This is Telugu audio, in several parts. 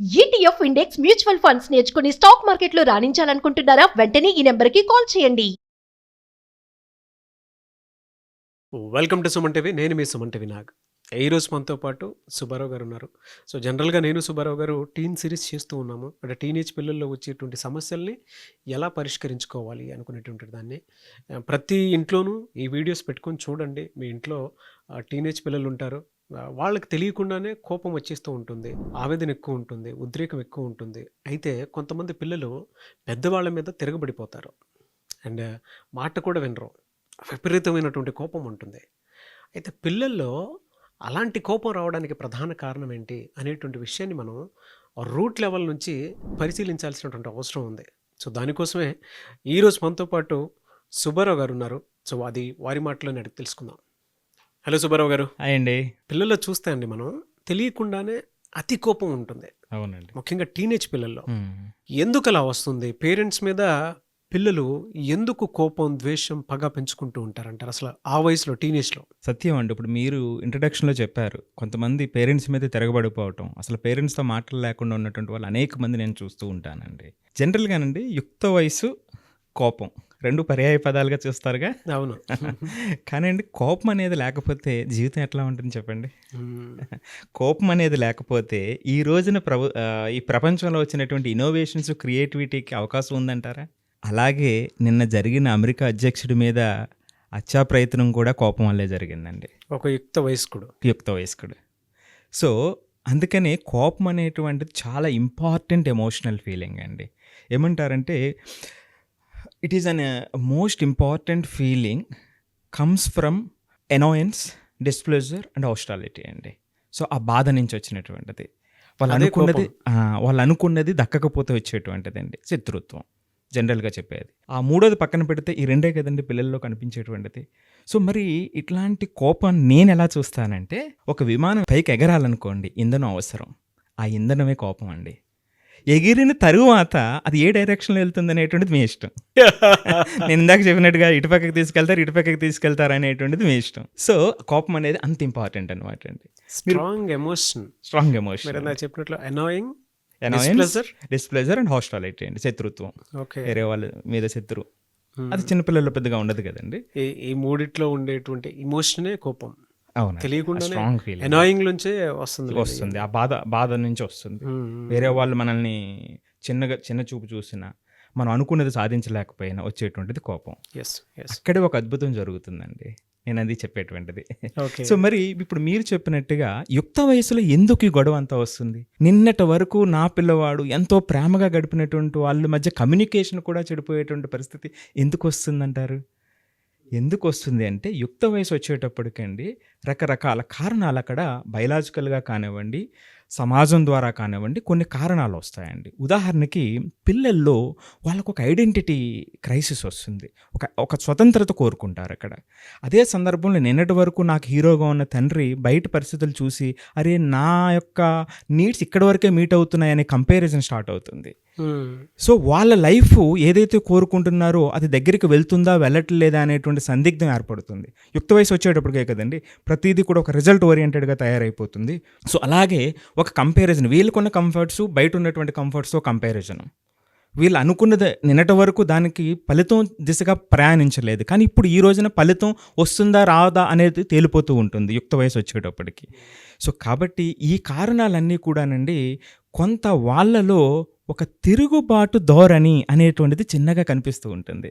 ఈటీఎఫ్ ఇండెక్స్ మ్యూచువల్ ఫండ్స్ నేర్చుకుని స్టాక్ మార్కెట్లో రాణించాలనుకుంటున్నారా? వెంటనే ఈ నెంబర్కి కాల్ చేయండి. Welcome to Suman TV. నేను మీ సుమన్ టీవీ నాగ్. ఈరోజు మనతో పాటు సుబ్బారావు గారు ఉన్నారు. సో జనరల్గా నేను సుబ్బారావు గారు టీన్ సిరీస్ చేస్తూ ఉన్నాము. అంటే టీనేజ్ పిల్లల్లో వచ్చేటువంటి సమస్యల్ని ఎలా పరిష్కరించుకోవాలి అనుకునేటువంటి దాన్ని ప్రతి ఇంట్లోనూ ఈ వీడియోస్ పెట్టుకొని చూడండి. మీ ఇంట్లో టీనేజ్ పిల్లలు ఉంటారు, వాళ్ళకి తెలియకుండానే కోపం వచ్చేస్తూ ఉంటుంది, ఆవేదన ఎక్కువ ఉంటుంది, ఉద్రేకం ఎక్కువ ఉంటుంది. అయితే కొంతమంది పిల్లలు పెద్దవాళ్ళ మీద తిరగబడిపోతారు అండ్ మాట కూడా వినరు, విపరీతమైనటువంటి కోపం ఉంటుంది. అయితే పిల్లల్లో అలాంటి కోపం రావడానికి ప్రధాన కారణం ఏంటి అనేటువంటి విషయాన్ని మనం రూట్ లెవెల్ నుంచి పరిశీలించాల్సినటువంటి అవసరం ఉంది. సో దానికోసమే ఈరోజు మనతో పాటు సుబ్బారావు గారు ఉన్నారు. సో అది వారి మాటలోనే అడిగి తెలుసుకుందాం. హలో సుబ్బారావు గారు. హాయ్ అండి. పిల్లల్లో చూస్తే అండి మనం తెలియకుండానే అతి కోపం ఉంటుంది, అవునండి. ముఖ్యంగా టీనేజ్ పిల్లల్లో. ఎందుకు అలా వస్తుంది? పేరెంట్స్ మీద పిల్లలు ఎందుకు కోపం, ద్వేషం, పగ పెంచుకుంటూ ఉంటారంటారు అసలు ఆ వయసులో, టీనేజ్లో? సత్యం అండి. ఇప్పుడు మీరు ఇంట్రడక్షన్లో చెప్పారు, కొంతమంది పేరెంట్స్ మీద తిరగబడిపోవటం, అసలు పేరెంట్స్తో మాటలు లేకుండా ఉన్నటువంటి వాళ్ళు అనేక మంది నేను చూస్తూ ఉంటానండి. జనరల్గానండి యుక్త వయసు, కోపం రెండు పర్యాయ పదాలుగా చూస్తారుగా. అవును. కానీ అండి, కోపం అనేది లేకపోతే జీవితం ఎట్లా ఉంటుంది చెప్పండి. కోపం అనేది లేకపోతే ఈ రోజున ఈ ప్రపంచంలో వచ్చినటువంటి ఇన్నోవేషన్స్, క్రియేటివిటీకి అవకాశం ఉందంటారా? అలాగే నిన్న జరిగిన అమెరికా అధ్యక్షుడి మీద హత్యా ప్రయత్నం కూడా కోపం వల్లే జరిగిందండి. ఒక యుక్త వయస్కుడు. సో అందుకనే కోపం అనేటువంటిది చాలా ఇంపార్టెంట్ ఎమోషనల్ ఫీలింగ్ అండి. ఏమంటారంటే it is an most important feeling, comes from annoyance, displeasure and hostility అండి. సో ఆ బాధ నుంచి వచ్చినటువంటిది, వాళ్ళు అనుకున్నది దక్కకపోతే వచ్చేటువంటిది అండి శత్రుత్వం, జనరల్గా చెప్పేది. ఆ మూడోది పక్కన పెడితే ఈ రెండే కదండి పిల్లల్లో కనిపించేటువంటిది. సో మరి ఇట్లాంటి కోపం నేను ఎలా చూస్తానంటే, ఒక విమానం పైకి ఎగరాలనుకోండి, ఇంధనం అవసరం. ఆ ఇంధనమే కోపం అండి. ఎగిరిన తరువాత అది ఏ డైరెక్షన్లో వెళ్తుంది అనేటువంటిది మీ ఇష్టం. నేను ఇందాక చెప్పినట్టుగా ఇటుపక్కకి తీసుకెళ్తారు అనేటువంటిది మీ ఇష్టం. సో కోపం అనేది అంత ఇంపార్టెంట్ అనమాట అండి. Strong emotion. చెప్పినట్లు డిస్ప్లెజర్ అండ్ హాస్టాలిటీ అండి, శత్రుత్వం, వేరే వాళ్ళ మీద శత్రు. అది చిన్నపిల్లల్లో పెద్దగా ఉండదు కదండి. ఈ మూడిట్లో ఉండేటువంటి ఇమోషనే కోపం. అవును, తెలియకుండా స్ట్రాంగ్ ఫీలింగ్ ఎనాయింగ్ నుంచే వస్తుంది. ఆ బాధ నుంచి వస్తుంది. వేరే వాళ్ళు మనల్ని చిన్న చూపు చూసినా, మనం అనుకున్నది సాధించలేకపోయినా వచ్చేటువంటిది కోపం. అక్కడే ఒక అద్భుతం జరుగుతుందండి, నేను అది చెప్పేటువంటిది. సో మరి ఇప్పుడు మీరు చెప్పినట్టుగా యుక్త వయసులో ఎందుకు ఈ గొడవ అంతా వస్తుంది? నిన్నటి వరకు నా పిల్లవాడు ఎంతో ప్రేమగా గడిపినటువంటి వాళ్ళ మధ్య కమ్యూనికేషన్ కూడా చెడిపోయేటువంటి పరిస్థితి ఎందుకు వస్తుందంటారు? ఎందుకు వస్తుంది అంటే, యుక్త వయసు వచ్చేటప్పటికండి రకరకాల కారణాలు అక్కడ బయలాజికల్గా కానివ్వండి, సమాజం ద్వారా కానివ్వండి, కొన్ని కారణాలు వస్తాయండి. ఉదాహరణకి పిల్లల్లో వాళ్ళకు ఒక ఐడెంటిటీ క్రైసిస్ వస్తుంది, ఒక స్వతంత్రత కోరుకుంటారు అక్కడ. అదే సందర్భంలో నిన్నటి వరకు నాకు హీరోగా ఉన్న తండ్రి బయట పరిస్థితులు చూసి, అరే నా యొక్క నీడ్స్ ఇక్కడి వరకే మీట్ అవుతున్నాయనే కంపారిజన్ స్టార్ట్ అవుతుంది. సో వాళ్ళ లైఫ్ ఏదైతే కోరుకుంటున్నారో అది దగ్గరికి వెళ్తుందా వెళ్ళట్లేదా అనేటువంటి సందిగ్ధం ఏర్పడుతుంది. యుక్త వయసు వచ్చేటప్పటికే కదండి ప్రతిదీ కూడా ఒక రిజల్ట్ ఓరియంటెడ్గా తయారైపోతుంది. సో అలాగే ఒక కంపారిజన్, వీళ్ళకున్న కంఫర్ట్స్ బయట ఉన్నటువంటి కంఫర్ట్స్తో కంపారిజన్. వీళ్ళు అనుకున్నది నిన్నటి వరకు దానికి ఫలితం దిశగా ప్రయాణించలేదు, కానీ ఇప్పుడు ఈ రోజున ఫలితం వస్తుందా రాదా అనేది తేలిపోతూ ఉంటుంది యుక్త వయసు వచ్చేటప్పటికి. సో కాబట్టి ఈ కారణాలన్నీ కూడానండి కొంత వాళ్ళలో ఒక తిరుగుబాటు ధోరణి అనేటువంటిది చిన్నగా కనిపిస్తూ ఉంటుంది.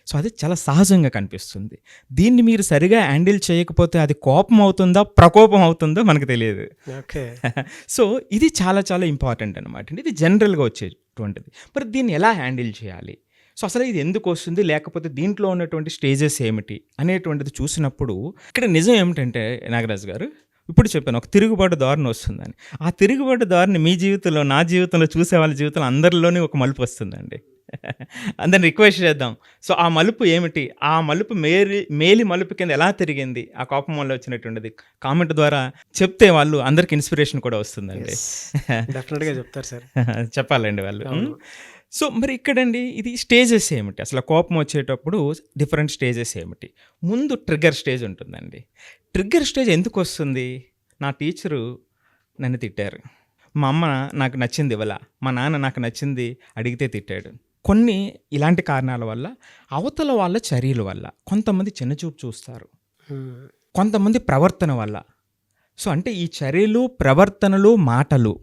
సో అది చాలా సహజంగా కనిపిస్తుంది. దీన్ని మీరు సరిగా హ్యాండిల్ చేయకపోతే అది కోపం అవుతుందా, ప్రకోపం అవుతుందో మనకు తెలియదు. సో ఇది చాలా చాలా ఇంపార్టెంట్ అనమాట. ఇది జనరల్గా వచ్చేటువంటిది. మరి దీన్ని ఎలా హ్యాండిల్ చేయాలి? సో అసలు ఇది ఎందుకు వస్తుంది, లేకపోతే దీంట్లో ఉన్నటువంటి స్టేజెస్ ఏమిటి అనేటువంటిది చూసినప్పుడు ఇక్కడ నిజం ఏమిటంటే, నాగరాజు గారు ఇప్పుడు చెప్పాను, ఒక తిరుగుబాటు ధోరణి వస్తుందని. ఆ తిరుగుబాటు ధోరణి మీ జీవితంలో, నా జీవితంలో, చూసే వాళ్ళ జీవితంలో అందరిలోనే ఒక మలుపు వస్తుందండి. అందరిని రిక్వెస్ట్ చేద్దాం. సో ఆ మలుపు ఏమిటి? ఆ మలుపు మేలి మలుపు కింద ఎలా తిరిగింది ఆ కోపం వల్ల వచ్చినటువంటిది కామెంట్ ద్వారా చెప్తే వాళ్ళు అందరికి ఇన్స్పిరేషన్ కూడా వస్తుందండి. డెఫినెట్గా చెప్తారు సార్. చెప్పాలండి వాళ్ళు. సో మరి ఇక్కడండి ఇది స్టేజెస్ ఏమిటి? అసలు కోపం వచ్చేటప్పుడు డిఫరెంట్ స్టేజెస్ ఏమిటి? ముందు ట్రిగ్గర్ స్టేజ్ ఉంటుందండి. ట్రిగ్గర్ స్టేజ్ ఎందుకు వస్తుంది? నా టీచరు నన్ను తిట్టారు, మా అమ్మ నాకు నచ్చింది ఇవ్వలా, మా నాన్న నాకు నచ్చింది అడిగితే తిట్టాడు. కొన్ని ఇలాంటి కారణాల వల్ల, అవతల వాళ్ళ చర్యల వల్ల కొంతమంది చిన్నచూపు చూస్తారు, కొంతమంది ప్రవర్తన వల్ల. సో అంటే ఈ చర్యలు, ప్రవర్తనలు, మాటలు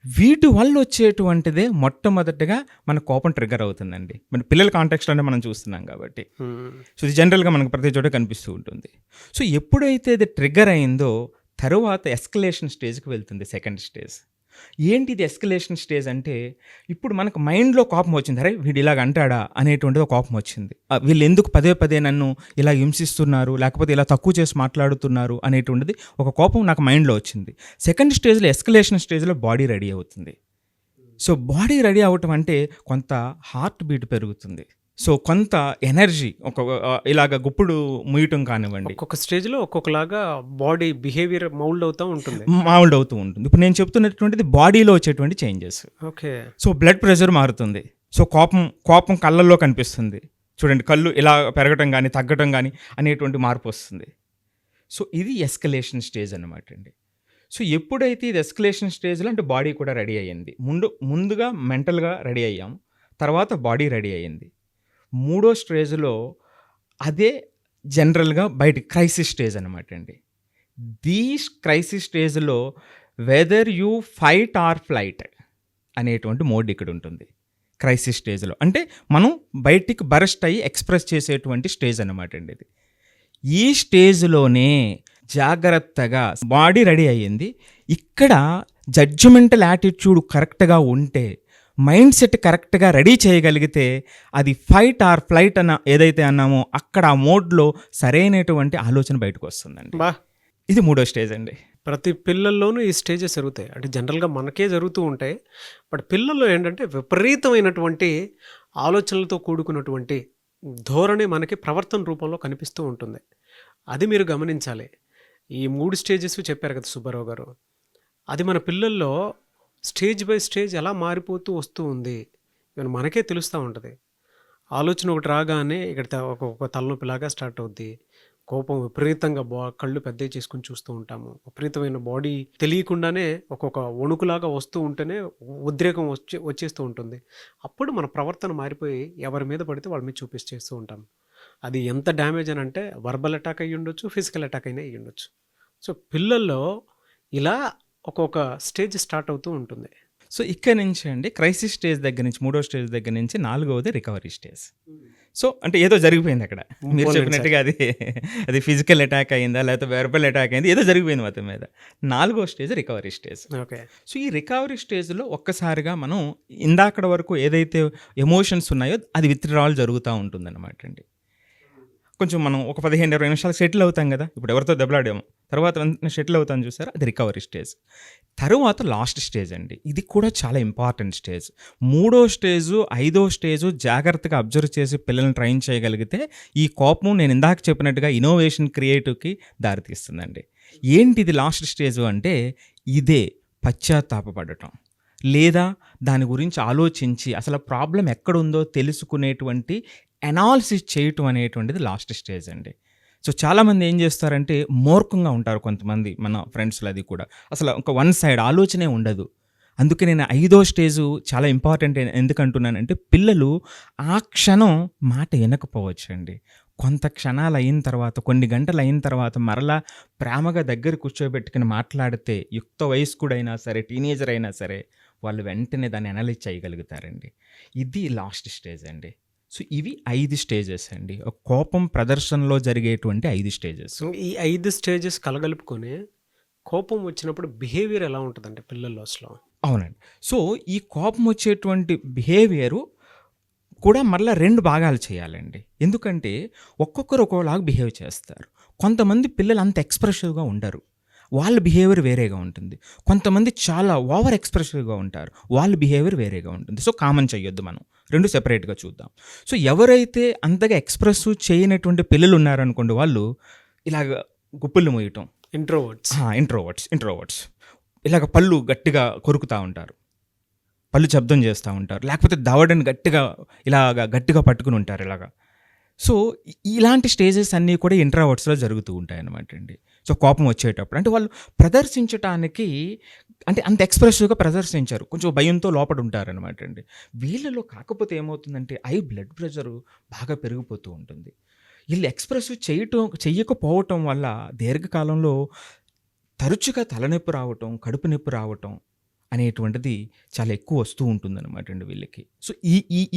వీటి వల్ల వచ్చేటువంటిదే మొట్టమొదటిగా మన కోపం ట్రిగ్గర్ అవుతుందండి. మన పిల్లల కాంటెక్స్ట్లోనే మనం చూస్తున్నాం కాబట్టి. సో ఇది జనరల్గా మనకు ప్రతి చోట కనిపిస్తూ ఉంటుంది. సో ఎప్పుడైతే ఇది ట్రిగ్గర్ అయిందో తరువాత ఎస్కలేషన్ స్టేజ్కి వెళ్తుంది. సెకండ్ స్టేజ్ ఏంటి? ఇది ఎస్కలేషన్ స్టేజ్ అంటే ఇప్పుడు మనకు మైండ్లో కోపం వచ్చింది, అరే వీడు ఇలాగ అంటాడా అనేటువంటిది ఒక కోపం వచ్చింది. వీళ్ళు ఎందుకు పదే పదే నన్ను ఇలా హింసిస్తున్నారు, లేకపోతే ఇలా తక్కువ చేసి మాట్లాడుతున్నారు అనేటువంటిది ఒక కోపం నాకు మైండ్లో వచ్చింది. సెకండ్ స్టేజ్లో, ఎస్కలేషన్ స్టేజ్లో బాడీ రెడీ అవుతుంది. సో బాడీ రెడీ అవ్వటం అంటే కొంత హార్ట్ బీట్ పెరుగుతుంది. సో కొంత ఎనర్జీ, ఇలాగ గుప్పుడు ముయ్యటం కానివ్వండి, ఒక్కొక్క స్టేజ్లో ఒక్కొక్కలాగా బాడీ బిహేవియర్ మౌల్డ్ అవుతూ ఉంటుంది. ఇప్పుడు నేను చెప్తున్నటువంటిది బాడీలో వచ్చేటువంటి changes. Okay. So blood pressure మారుతుంది. సో కోపం కళ్ళల్లో కనిపిస్తుంది. చూడండి, కళ్ళు ఇలా పెరగటం కానీ తగ్గటం కానీ అనేటువంటి మార్పు వస్తుంది. సో ఇది ఎస్కలేషన్ స్టేజ్ అన్నమాట అండి. సో ఎప్పుడైతే ఇది ఎస్కలేషన్ స్టేజ్లో అంటే బాడీ కూడా రెడీ అయ్యింది. ముందుగా మెంటల్గా రెడీ అయ్యాం, తర్వాత బాడీ రెడీ అయ్యింది. మూడో స్టేజ్లో అదే జనరల్గా బయట క్రైసిస్ స్టేజ్ అనమాట అండి. దీస్ క్రైసిస్ స్టేజ్లో whether you fight or flight అనేటువంటి మోడ్ ఇక్కడ ఉంటుంది. క్రైసిస్ స్టేజ్లో అంటే మనం బయటికి బరస్ట్ అయ్యి ఎక్స్ప్రెస్ చేసేటువంటి స్టేజ్ అనమాట అండి ఇది. ఈ స్టేజ్లోనే జాగ్రత్తగా బాడీ రెడీ అయ్యింది. ఇక్కడ జడ్జిమెంటల్ యాటిట్యూడ్ కరెక్ట్గా ఉంటే, మైండ్ సెట్ కరెక్ట్గా రెడీ చేయగలిగితే అది ఫైట్ ఆర్ ఫ్లైట్ అన్న ఏదైతే అన్నామో అక్కడ ఆ మోడ్లో సరైనటువంటి ఆలోచన బయటకు వస్తుందండి. ఇది మూడో స్టేజ్ అండి. ప్రతి పిల్లల్లోనూ ఈ స్టేజెస్ జరుగుతాయి. అంటే జనరల్గా మనకే జరుగుతూ ఉంటాయి. బట్ పిల్లల్లో ఏంటంటే విపరీతమైనటువంటి ఆలోచనలతో కూడుకున్నటువంటి ధోరణి మనకి ప్రవర్తన రూపంలో కనిపిస్తూ ఉంటుంది. అది మీరు గమనించాలి. ఈ 3 స్టేజెస్ చెప్పారు కదా సుబ్బారావు గారు, అది మన పిల్లల్లో స్టేజ్ బై స్టేజ్ ఎలా మారిపోతూ వస్తూ ఉంది ఇవన్నీ మనకే తెలుస్తూ ఉంటుంది. ఆలోచన ఒకటి రాగానే ఇక్కడ ఒక తలనొప్పిలాగా స్టార్ట్ అవుద్ది. కోపం విపరీతంగా కళ్ళు పెద్దవి చేసుకుని చూస్తూ ఉంటాము. విపరీతమైన బాడీ తెలియకుండానే ఒక్కొక్క వణుకులాగా వస్తూ ఉంటేనే ఉద్రేకం వచ్చేస్తూ ఉంటుంది. అప్పుడు మన ప్రవర్తన మారిపోయి ఎవరి మీద పడితే వాళ్ళ మీద చూపిస్తూ ఉంటాం. అది ఎంత డ్యామేజ్ అని అంటే వర్బల్ అటాక్ అయ్యి ఉండొచ్చు, ఫిజికల్ అటాక్ అయినా అయ్యి ఉండొచ్చు. సో పిల్లల్లో ఇలా ఒక్కొక్క స్టేజ్ స్టార్ట్ అవుతూ ఉంటుంది. సో ఇక్కడ నుంచి అండి క్రైసిస్ స్టేజ్ దగ్గర నుంచి, మూడో స్టేజ్ దగ్గర నుంచి నాలుగవది రికవరీ స్టేజ్. సో అంటే ఏదో జరిగిపోయింది అక్కడ, మీరు చెప్పినట్టుగా అది ఫిజికల్ అటాక్ అయిందా లేకపోతే వెర్బల్ అటాక్ అయింది, ఏదో జరిగిపోయింది మొత్తం మీద. నాలుగో stage recovery stage. Okay. So ఈ రికవరీ స్టేజ్లో ఒక్కసారిగా మనం ఇందాకడ వరకు ఏదైతే ఎమోషన్స్ ఉన్నాయో అది విత్డ్రావల్ జరుగుతూ ఉంటుందన్నమాట అండి. కొంచెం మనం ఒక 15-20 నిమిషాలు సెటిల్ అవుతాం కదా, ఇప్పుడు ఎవరితో దెబ్బలాడాము, తర్వాత వెంటనే సెటిల్ అవుతాం చూసారా, అది రికవరీ స్టేజ్. తరువాత లాస్ట్ స్టేజ్ అండి, ఇది కూడా చాలా ఇంపార్టెంట్ స్టేజ్. మూడో స్టేజు, ఐదో స్టేజు జాగ్రత్తగా అబ్జర్వ్ చేసి పిల్లల్ని ట్రైన్ చేయగలిగితే ఈ కోపం నేను ఇందాక చెప్పినట్టుగా ఇన్నోవేషన్ క్రియేటివ్కి దారితీస్తుందండి. ఏంటిది లాస్ట్ స్టేజు అంటే ఇదే పశ్చాత్తాపపడటం, లేదా దాని గురించి ఆలోచించి అసలు ప్రాబ్లం ఎక్కడుందో తెలుసుకునేటువంటి అనాలిసిస్ చేయటం అనేటువంటిది లాస్ట్ స్టేజ్ అండి. సో చాలామంది ఏం చేస్తారంటే మూర్ఖంగా ఉంటారు కొంతమంది మన ఫ్రెండ్స్లో, అది కూడా అసలు ఒక వన్ సైడ్ ఆలోచనే ఉండదు. అందుకే నేను ఐదో స్టేజు చాలా ఇంపార్టెంట్ ఎందుకంటున్నానంటే పిల్లలు ఆ క్షణం మాట వినకపోవచ్చు అండి. కొంత క్షణాలు అయిన తర్వాత, కొన్ని గంటలు అయిన తర్వాత మరలా ప్రేమగా దగ్గర కూర్చోబెట్టుకుని మాట్లాడితే యుక్త వయస్కుడైనా సరే, టీనేజర్ అయినా సరే, వాళ్ళు వెంటనే దాన్ని అనలైజ్ చేయగలుగుతారండి. ఇది లాస్ట్ స్టేజ్ అండి. సో ఇవి 5 స్టేజెస్ అండి, కోపం ప్రదర్శనలో జరిగేటువంటి 5 స్టేజెస్. ఈ 5 స్టేజెస్ కలగలుపుకొని కోపం వచ్చినప్పుడు బిహేవియర్ ఎలా ఉంటుందంటే పిల్లల్లో అసలు? అవునండి. సో ఈ కోపం వచ్చేటువంటి బిహేవియరు కూడా మరలా 2 భాగాలు చేయాలండి. ఎందుకంటే ఒక్కొక్కరు ఒక్కోలాగా బిహేవ్ చేస్తారు. కొంతమంది పిల్లలు అంత ఎక్స్ప్రెసివ్గా ఉండరు, వాళ్ళ బిహేవియర్ వేరేగా ఉంటుంది. కొంతమంది చాలా ఓవర్ ఎక్స్ప్రెసివ్గా ఉంటారు, వాళ్ళ బిహేవియర్ వేరేగా ఉంటుంది. సో కామన్ చేయొద్దు, మనం 2 సెపరేట్గా చూద్దాం. సో ఎవరైతే అంతగా ఎక్స్ప్రెస్ చేయనటువంటి పిల్లలు ఉన్నారనుకోండి, వాళ్ళు ఇలాగ గుప్పులు మోయటం, ఇంట్రోవర్ట్స్ ఇలాగ పళ్ళు గట్టిగా కొరుకుతూ ఉంటారు, పళ్ళు శబ్దం చేస్తూ ఉంటారు, లేకపోతే దవడని గట్టిగా పట్టుకుని ఉంటారు ఇలాగా. సో ఇలాంటి స్టేజెస్ అన్నీ కూడా ఇంట్రావర్ట్స్లో జరుగుతూ ఉంటాయి అన్నమాట అండి. సో కోపం వచ్చేటప్పుడు అంటే వాళ్ళు ప్రదర్శించడానికి అంటే అంత ఎక్స్ప్రెసివ్గా ప్రదర్శించారు, కొంచెం భయంతో లోపల ఉంటారనమాట అండి. వీళ్ళలో కాకపోతే ఏమవుతుందంటే బ్లడ్ ప్రెషర్ బాగా పెరిగిపోతూ ఉంటుంది. వీళ్ళు ఎక్స్ప్రెసివ్ చెయ్యకపోవటం వల్ల దీర్ఘకాలంలో తరచుగా తలనొప్పి రావటం, కడుపు నొప్పి రావటం అనేటువంటిది చాలా ఎక్కువ వస్తూ ఉంటుందన్నమాట అండి వీళ్ళకి. సో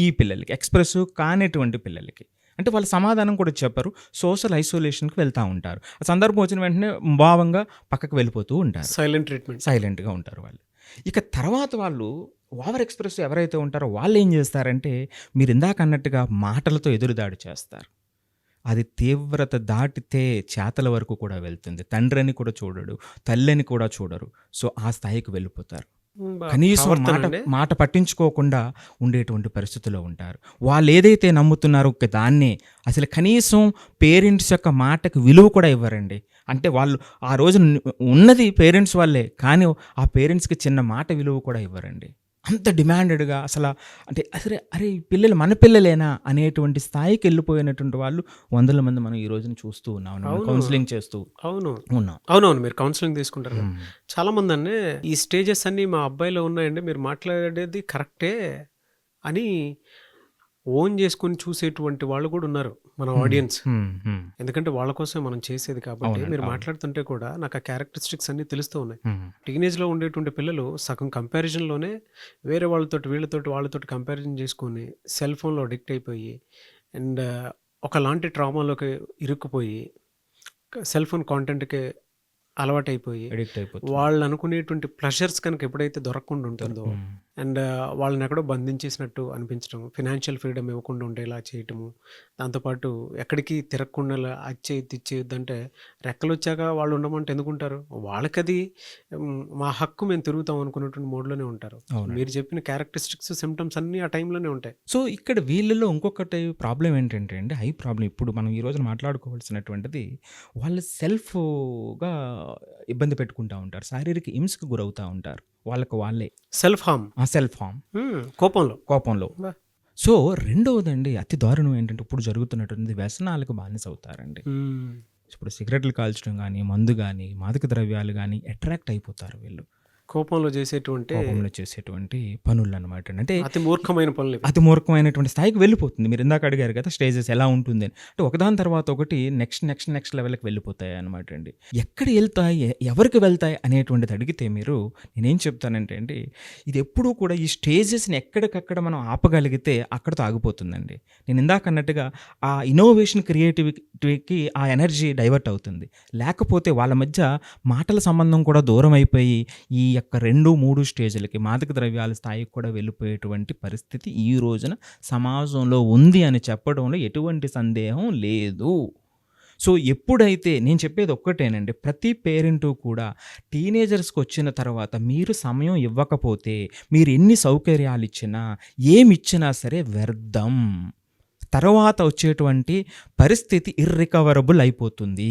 ఈ పిల్లలకి ఎక్స్ప్రెసివ్ కానిటువంటి పిల్లలకి అంటే వాళ్ళ సమాధానం కూడా చెప్పరు, సోషల్ ఐసోలేషన్కి వెళ్తూ ఉంటారు. ఆ సందర్భం వచ్చిన వెంటనే భావంగా పక్కకు వెళ్ళిపోతూ ఉంటారు, సైలెంట్ ట్రీట్మెంట్, సైలెంట్గా ఉంటారు వాళ్ళు. ఇక తర్వాత వాళ్ళు ఓవర్ ఎక్స్ప్రెస్ ఎవరైతే ఉంటారో వాళ్ళు ఏం చేస్తారంటే మీరు ఇందాక అన్నట్టుగా మాటలతో ఎదురుదాడి చేస్తారు. అది తీవ్రత దాటితే చేతల వరకు కూడా వెళ్తుంది. తండ్రిని కూడా చూడడు, తల్లిని కూడా చూడరు. సో ఆ స్థాయికి వెళ్ళిపోతారు. కనీసం మాట పట్టించుకోకుండా ఉండేటువంటి పరిస్థితిలో ఉంటారు. వాళ్ళు ఏదైతే నమ్ముతున్నారో దాన్నే అసలు కనీసం పేరెంట్స్ యొక్క మాటకు విలువ కూడా ఇవ్వరండి. అంటే వాళ్ళు ఆ రోజు ఉన్నది పేరెంట్స్ వాళ్ళే, కానీ ఆ పేరెంట్స్కి చిన్న మాట విలువ కూడా ఇవ్వరండి. అంత డిమాండెడ్గా అంటే అరే పిల్లలు మన పిల్లలేనా అనేటువంటి స్థాయికి వెళ్ళిపోయినటువంటి వాళ్ళు వందల మంది మనం ఈ రోజున చూస్తూ ఉన్నాం, కౌన్సిలింగ్ చేస్తూ ఉన్నాం. అవునవును, మీరు కౌన్సిలింగ్ తీసుకుంటారు కదా. చాలా మంది అన్నీ ఈ స్టేజెస్ అన్నీ మా అబ్బాయిలో ఉన్నాయండి, మీరు మాట్లాడేది కరెక్టే అని ఓన్ చేసుకుని చూసేటువంటి వాళ్ళు కూడా ఉన్నారు మన ఆడియన్స్. ఎందుకంటే వాళ్ళ కోసమే మనం చేసేది కాబట్టి. మీరు మాట్లాడుతుంటే కూడా నాకు ఆ క్యారెక్టరిస్టిక్స్ అన్ని తెలుస్తూ ఉన్నాయి. టీనేజ్లో ఉండేటువంటి పిల్లలు సగం కంపారిజన్లోనే వేరే వాళ్ళతో కంపారిజన్ చేసుకొని సెల్ ఫోన్లో అడిక్ట్ అయిపోయి అండ్ ఒకలాంటి ట్రామాలోకి ఇరుక్కుపోయి సెల్ ఫోన్ కాంటెంట్కి అలవాటైపోయి వాళ్ళు అనుకునేటువంటి ప్లెజర్స్ కనుక ఎప్పుడైతే దొరకకుండా ఉంటుందో అండ్ వాళ్ళని ఎక్కడో బంధించేసినట్టు అనిపించడం, ఫినాన్షియల్ ఫ్రీడమ్ ఇవ్వకుండా ఉండేలా చేయటము, దాంతోపాటు ఎక్కడికి తిరగకుండా ఇచ్చేయొద్దు అంటే రెక్కలు వచ్చాక వాళ్ళు ఉండమంటే ఎందుకుంటారు? వాళ్ళకది మా హక్కు, మేము తిరుగుతాం అనుకున్నటువంటి మోడ్లోనే ఉంటారు. మీరు చెప్పిన క్యారెక్టరిస్టిక్స్ సిమ్టమ్స్ అన్నీ ఆ టైంలోనే ఉంటాయి. సో ఇక్కడ వీళ్ళలో ఇంకొకటి ప్రాబ్లం ఏంటంటే అండి, హై ప్రాబ్లం ఇప్పుడు మనం ఈ రోజున మాట్లాడుకోవాల్సినటువంటిది, వాళ్ళు సెల్ఫ్గా ఇబ్బంది పెట్టుకుంటూ ఉంటారు, శారీరక హింసకు గురవుతూ ఉంటారు. వాళ్ళే సెల్ఫ్ హార్మ్ కోపంలో. సో రెండవదండి అతి దారుణం ఏంటంటే ఇప్పుడు జరుగుతున్నటువంటి వ్యసనాలకు బానిస అవుతారండి. ఇప్పుడు సిగరెట్లు కాల్చడం కానీ, మందు కానీ, మాదక ద్రవ్యాలు కానీ అట్రాక్ట్ అయిపోతారు వీళ్ళు. కోపంలో చేసేటువంటి పనులు అనమాట. అంటే అతి మూర్ఖమైనటువంటి స్థాయికి వెళ్ళిపోతుంది. మీరు ఇందాక అడిగారు కదా స్టేజెస్ ఎలా ఉంటుంది అని. అంటే ఒకదాని తర్వాత ఒకటి నెక్స్ట్ లెవెల్కి వెళ్ళిపోతాయి అనమాట అండి. ఎక్కడ వెళ్తాయి, ఎవరికి వెళ్తాయి అనేటువంటిది అడిగితే మీరు నేనేం చెప్తానంటే అండి, ఇది ఎప్పుడూ కూడా ఈ స్టేజెస్ని ఎక్కడికక్కడ మనం ఆపగలిగితే అక్కడితో ఆగిపోతుందండి. నేను ఇందాక అన్నట్టుగా ఆ ఇన్నోవేషన్, క్రియేటివిటీకి ఆ ఎనర్జీ డైవర్ట్ అవుతుంది. లేకపోతే వాళ్ళ మధ్య మాటల సంబంధం కూడా దూరం అయిపోయి ఈ యొక్క 2-3 స్టేజ్లకి మాదక ద్రవ్యాల స్థాయికి కూడా వెళ్ళిపోయేటువంటి పరిస్థితి ఈ రోజున సమాజంలో ఉంది అని చెప్పడంలో ఎటువంటి సందేహం లేదు. సో ఎప్పుడైతే నేను చెప్పేది ఒక్కటేనండి, ప్రతి పేరెంటు కూడా టీనేజర్స్కి వచ్చిన తర్వాత మీరు సమయం ఇవ్వకపోతే, మీరు ఎన్ని సౌకర్యాలు ఇచ్చినా ఏమిచ్చినా సరే వ్యర్థం. తర్వాత వచ్చేటువంటి పరిస్థితి ఇర్రికవరబుల్ అయిపోతుంది.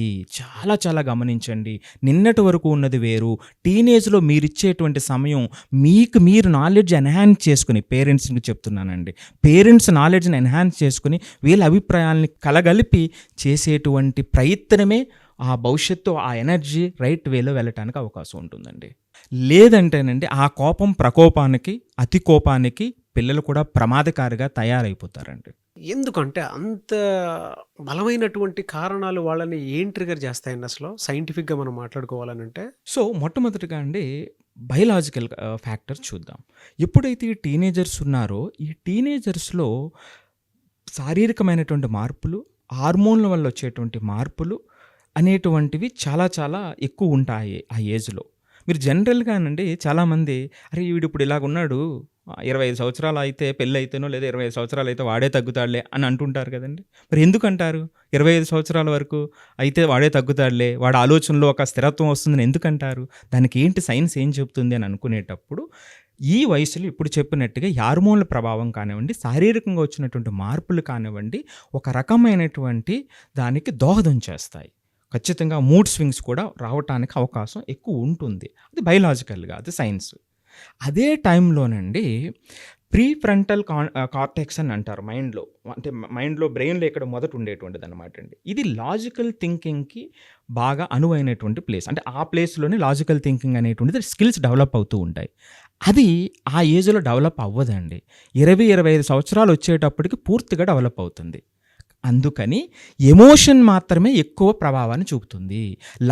చాలా గమనించండి. నిన్నటి వరకు ఉన్నది వేరు. టీనేజ్లో మీరు ఇచ్చేటువంటి సమయం మీరు నాలెడ్జ్ ఎన్హాన్స్ చేసుకుని, పేరెంట్స్కి చెప్తున్నానండి, పేరెంట్స్ నాలెడ్జ్ని ఎన్హాన్స్ చేసుకుని వీళ్ళ అభిప్రాయాలని కలగలిపి చేసేటువంటి ప్రయత్నమే ఆ భవిష్యత్తు, ఆ ఎనర్జీ రైట్ వేలో వెళ్ళటానికి అవకాశం ఉంటుందండి. లేదంటేనండి ఆ ప్రకోపానికి, అతి కోపానికి పిల్లలు కూడా ప్రమాదకారిగా తయారైపోతారండి. ఎందుకంటే అంత బలమైనటువంటి కారణాలు వాళ్ళని ఏం ట్రిగర్ చేస్తాయండి అసలు సైంటిఫిక్గా మనం మాట్లాడుకోవాలనంటే? సో మొట్టమొదటిగా అండి బయలాజికల్ ఫ్యాక్టర్ చూద్దాం. ఎప్పుడైతే ఈ టీనేజర్స్ ఉన్నారో ఈ టీనేజర్స్లో శారీరకమైనటువంటి మార్పులు, హార్మోన్ల వల్ల వచ్చేటువంటి మార్పులు అనేటువంటివి చాలా ఎక్కువ ఉంటాయి ఆ ఏజ్లో. మీరు జనరల్గానండి చాలామంది వీడు ఇప్పుడు ఇలాగున్నాడు, 25 సంవత్సరాలు అయితే పెళ్ళి అయితేనో లేదా 25 సంవత్సరాలు అయితే వాడే తగ్గుతాడులే అని అంటుంటారు కదండి. మరి ఎందుకంటారు 25 సంవత్సరాల వరకు అయితే వాడే తగ్గుతాడులే, వాడి ఆలోచనలో ఒక స్థిరత్వం వస్తుందని ఎందుకంటారు? దానికి ఏంటి సైన్స్ ఏం చెప్తుంది అని అనుకునేటప్పుడు ఈ వయసులో ఇప్పుడు చెప్పినట్టుగా హార్మోన్ల ప్రభావం కానివ్వండి, శారీరకంగా వచ్చినటువంటి మార్పులు కానివ్వండి, ఒక రకమైనటువంటి దానికి దోహదం చేస్తాయి. ఖచ్చితంగా మూడ్ స్వింగ్స్ కూడా రావటానికి అవకాశం ఎక్కువ ఉంటుంది. అది బయలాజికల్గా, అది సైన్స్. అదే టైంలోనండి ప్రీ ఫ్రంటల్ కార్టెక్స్ అని అంటారు మైండ్లో. అంటే మైండ్లో బ్రెయిన్లో ఇక్కడ మొదట ఉండేటువంటిది అనమాట అండి. ఇది లాజికల్ థింకింగ్కి బాగా అనువైనటువంటి ప్లేస్. అంటే ఆ ప్లేస్లోనే లాజికల్ థింకింగ్ అనేటువంటిది స్కిల్స్ డెవలప్ అవుతూ ఉంటాయి. అది ఆ ఏజ్లో డెవలప్ అవ్వదండి. 20-25 సంవత్సరాలు వచ్చేటప్పటికి పూర్తిగా డెవలప్ అవుతుంది. అందుకని ఎమోషన్ మాత్రమే ఎక్కువ ప్రభావాన్ని చూపుతుంది,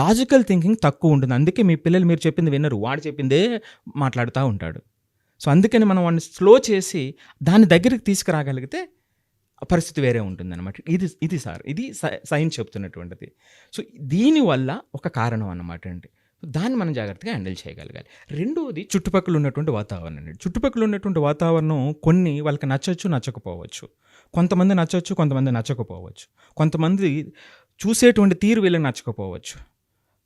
లాజికల్ థింకింగ్ తక్కువ ఉంటుంది. అందుకే మీ పిల్లలు మీరు చెప్పింది వినరు, వాడు చెప్పిందే మాట్లాడుతూ ఉంటాడు. సో అందుకని మనం వాడిని స్లో చేసి దాని దగ్గరికి తీసుకురాగలిగితే పరిస్థితి వేరే ఉంటుందన్నమాట. ఇది సార్, ఇది సైన్స్ చెప్తున్నటువంటిది. సో దీనివల్ల ఒక కారణం అన్నమాట అండి. దాన్ని మనం జాగ్రత్తగా హ్యాండిల్ చేయగలగాలి. రెండోది చుట్టుపక్కల ఉన్నటువంటి వాతావరణం అండి. చుట్టుపక్కల ఉన్నటువంటి వాతావరణం కొన్ని వాళ్ళకి నచ్చచ్చు, నచ్చకపోవచ్చు. కొంతమంది నచ్చచ్చు, కొంతమంది నచ్చకపోవచ్చు. కొంతమంది చూసేటువంటి తీరు వీళ్ళకి నచ్చకపోవచ్చు.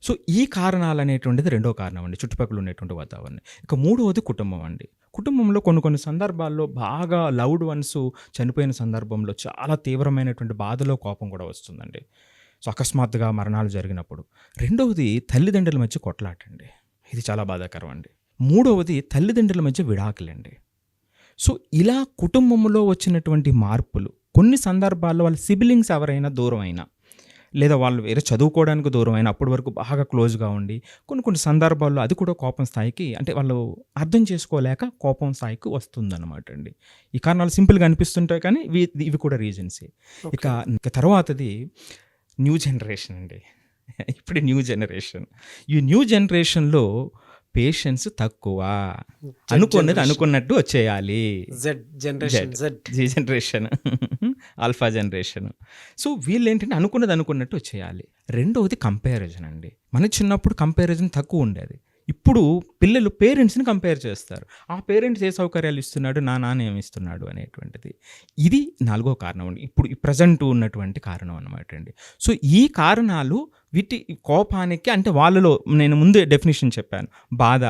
సో ఈ కారణాలు అనేటువంటిది రెండో కారణం అండి, చుట్టుపక్కల ఉన్నటువంటి వాతావరణం. ఇక మూడవది కుటుంబం అండి. కుటుంబంలో కొన్ని సందర్భాల్లో బాగా లవ్డ్ వన్స్ చనిపోయిన సందర్భంలో చాలా తీవ్రమైనటువంటి బాధలో కోపం కూడా వస్తుందండి. సో అకస్మాత్తుగా మరణాలు జరిగినప్పుడు. రెండవది తల్లిదండ్రుల మధ్య కొట్లాటండి, ఇది చాలా బాధాకరం అండి. మూడవది తల్లిదండ్రుల మధ్య విడాకులండి. సో ఇలా కుటుంబంలో వచ్చినటువంటి మార్పులు కొన్ని సందర్భాల్లో వాళ్ళ సిబ్లింగ్స్ ఎవరైనా దూరం అయినా, లేదా వాళ్ళు వేరే చదువుకోవడానికి దూరం అయినా, అప్పటి వరకు బాగా క్లోజ్గా ఉండి కొన్ని సందర్భాల్లో అది కూడా కోపం స్థాయికి, అంటే వాళ్ళు అర్థం చేసుకోలేక కోపం స్థాయికి వస్తుందన్నమాట అండి. ఈ కారణాలు సింపుల్గా అనిపిస్తుంటాయి కానీ ఇవి కూడా రీజన్సే. ఇక తర్వాతది న్యూ జనరేషన్ అండి. ఇప్పుడు న్యూ జనరేషన్, ఈ న్యూ జనరేషన్లో పేషెన్స్ తక్కువ, అనుకున్నది అనుకున్నట్టు వచ్చేయాలి. Z generation, alpha generation. So వీళ్ళు ఏంటంటే అనుకున్నది అనుకున్నట్టు వచ్చేయాలి. రెండవది కంపారిజన్ అండి. మన చిన్నప్పుడు కంపారిజన్ తక్కువ ఉండేది. ఇప్పుడు పిల్లలు పేరెంట్స్ని కంపేర్ చేస్తారు. ఆ పేరెంట్స్ ఏ సౌకర్యాలు ఇస్తున్నాడు, నా నాన్న ఏమి ఇస్తున్నాడు అనేటువంటిది. ఇది నాలుగో కారణం అండి, ఇప్పుడు ఈ ప్రజెంట్ ఉన్నటువంటి కారణం అనమాట అండి. సో ఈ కారణాలు వీటి కోపానికి, అంటే వాళ్ళలో నేను ముందే డెఫినేషన్ చెప్పాను, బాధ,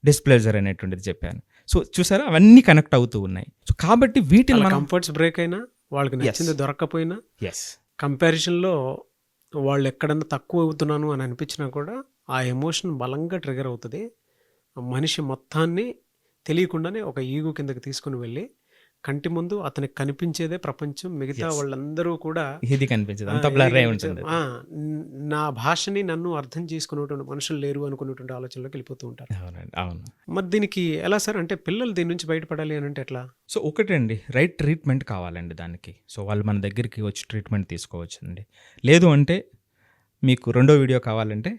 డిస్ప్లెజర్ అనేటువంటిది చెప్పాను. సో చూసారా, అవన్నీ కనెక్ట్ అవుతూ ఉన్నాయి. సో కాబట్టి వీటిని మనం కంఫర్ట్స్ బ్రేక్ అయినా, వాళ్ళకి నచ్చింది దొరకకపోయినా, కంపారిజన్లో వాళ్ళు ఎక్కడన్నా తక్కువ అవుతున్నాను అని అనిపించినా కూడా ఆ ఎమోషన్ బలంగా ట్రిగర్ అవుతుంది. మనిషి మొత్తాన్ని తెలియకుండానే ఒక ఈగో కిందకి తీసుకుని వెళ్ళి కంటి ముందు అతనికి కనిపించేదే ప్రపంచం, మిగతా వాళ్ళందరూ కూడా ఇది కనిపించదు, అంత బ్లర్ అయి ఉంటుంది. నా భాషని నన్ను అర్థం చేసుకునేటువంటి మనుషులు లేరు అనుకునేటువంటి ఆలోచనలోకి వెళ్ళిపోతూ ఉంటారు. అవును. మరి దీనికి ఎలా సార్, అంటే పిల్లలు దీని నుంచి బయటపడాలి అని అంటే ఎట్లా? సో ఒకటండి, రైట్ ట్రీట్మెంట్ కావాలండి దానికి. సో వాళ్ళు మన దగ్గరికి వచ్చి ట్రీట్మెంట్ తీసుకోవచ్చండి. లేదు అంటే మీకు రెండో వీడియో కావాలంటే,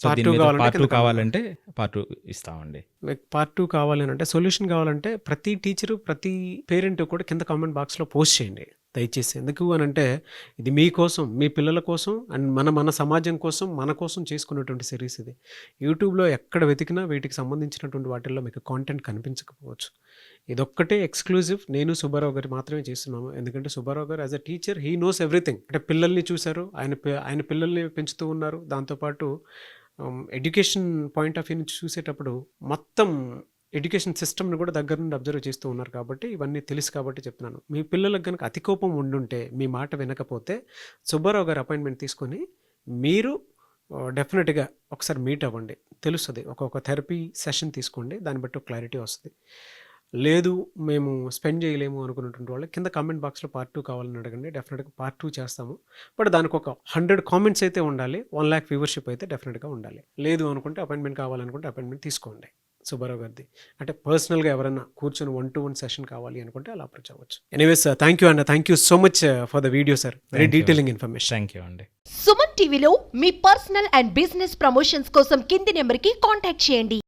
పార్ట్ 2 కావాలంటే పార్ట్ 2 ఇస్తామండి. పార్ట్ 2 కావాలి అంటే, సొల్యూషన్ కావాలంటే ప్రతి టీచరు, ప్రతి పేరెంట్ కూడా కింద కామెంట్ బాక్స్లో పోస్ట్ చేయండి దయచేసి. ఎందుకు అని అంటే ఇది మీకోసం, మీ పిల్లల కోసం అండ్ మన సమాజం కోసం, మన కోసం చేసుకున్నటువంటి సిరీస్ ఇది. యూట్యూబ్లో ఎక్కడ వెతికినా వీటికి సంబంధించినటువంటి వాటిల్లో మీకు కాంటెంట్ కనిపించకపోవచ్చు. ఇదొక్కటే ఎక్స్క్లూజివ్ నేను సుబ్బారావు గారు మాత్రమే చేస్తున్నాము. ఎందుకంటే సుబ్బారావు గారు as a teacher he knows everything. అంటే పిల్లల్ని చూశారు, ఆయన పిల్లల్ని పెంచుతూ ఉన్నారు. దాంతోపాటు ఎడ్యుకేషన్ పాయింట్ ఆఫ్ వ్యూ నుంచి చూసేటప్పుడు మొత్తం ఎడ్యుకేషన్ సిస్టమ్ని కూడా దగ్గర నుండి అబ్జర్వ్ చేస్తూ ఉన్నారు. కాబట్టి ఇవన్నీ తెలుసు కాబట్టి చెప్తున్నాను. మీ పిల్లలకు కనుక అతి కోపం ఉండుంటే, మీ మాట వినకపోతే సుబ్బారావు గారు అపాయింట్మెంట్ తీసుకొని మీరు డెఫినెట్గా ఒకసారి మీట్ అవ్వండి, తెలుస్తుంది. ఒక థెరపీ సెషన్ తీసుకోండి, దాన్ని బట్టి ఒక క్లారిటీ వస్తుంది. లేదు మేము స్పెండ్ చేయలేము అనుకున్నటువంటి వాళ్ళు కింద కామెంట్ బాక్స్లో పార్ట్ 2 కావాలని అడగండి, డెఫినెట్గా పార్ట్ 2 చేస్తాము. బట్ దానికి ఒక 100 కామెంట్స్ అయితే ఉండాలి, 1 lakh వ్యూవర్షిప్ అయితే డెఫినెట్గా ఉండాలి. లేదు అనుకుంటే అపాయింట్మెంట్ కావాలనుకుంటే అపాయింట్మెంట్ తీసుకోండి సుబ్బారావు గారిది. అంటే పర్సనల్గా ఎవరైనా కూర్చొని 1-to-1 సెషన్ కావాలి అనుకుంటే అలా అప్రోచ్ అవ్వచ్చు. Anyways thank you and thank you so much for the video sir, very detailing information. Thank you అండి. సుమన్ టీవీలో మీ పర్సనల్ అండ్ బిజినెస్ ప్రమోషన్స్ కోసం కింది నెంబర్కి కాంటాక్ట్ చేయండి.